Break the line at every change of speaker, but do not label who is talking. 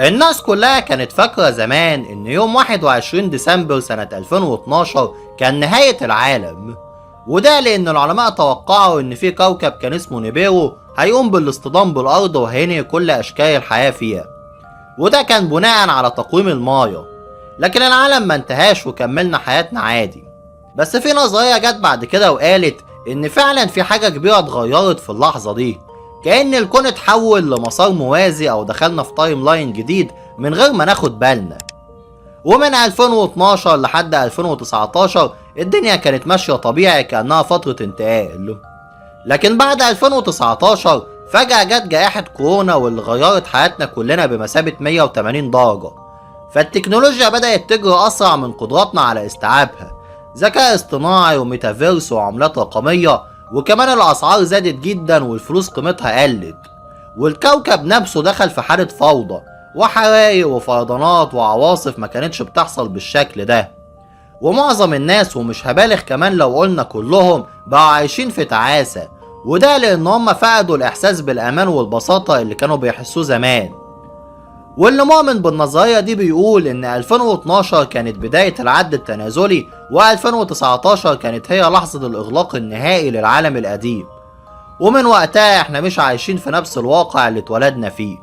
الناس كلها كانت فاكرة زمان ان يوم 21 ديسمبر سنة 2012 كان نهاية العالم، وده لان العلماء توقعوا ان في كوكب كان اسمه نيبيرو هيقوم بالاصطدام بالارض وهينهي كل اشكال الحياة فيها، وده كان بناء على تقويم المايا. لكن العالم ما انتهاش وكملنا حياتنا عادي. بس في نظرية جت بعد كده وقالت ان فعلا في حاجة كبيرة اتغيرت في اللحظة دي، كأن الكون اتحول لمسار موازي او دخلنا في تايم لاين جديد من غير ما ناخد بالنا. ومن 2012 لحد 2019 الدنيا كانت ماشية طبيعي كأنها فترة انتقال. لكن بعد 2019 فجأة جت جائحة كورونا واللي غيرت حياتنا كلنا بمثابة 180 درجة. فالتكنولوجيا بدأت تجري أسرع من قدراتنا على استيعابها، ذكاء اصطناعي وميتافيرس وعملات رقمية، وكمان الأسعار زادت جدا والفلوس قيمتها قلت، والكوكب نفسه دخل في حالة فوضى وحرائق وفيضانات وعواصف ما كانتش بتحصل بالشكل ده. ومعظم الناس، ومش هبالغ كمان لو قلنا كلهم، بقوا عايشين في تعاسة، وده لان هم فقدوا الاحساس بالامان والبساطة اللي كانوا بيحسوه زمان. واللي مؤمن بالنظرية دي بيقول ان 2012 كانت بداية العد التنازلي، و2019 كانت هي لحظة الاغلاق النهائي للعالم القديم، ومن وقتها احنا مش عايشين في نفس الواقع اللي اتولدنا فيه.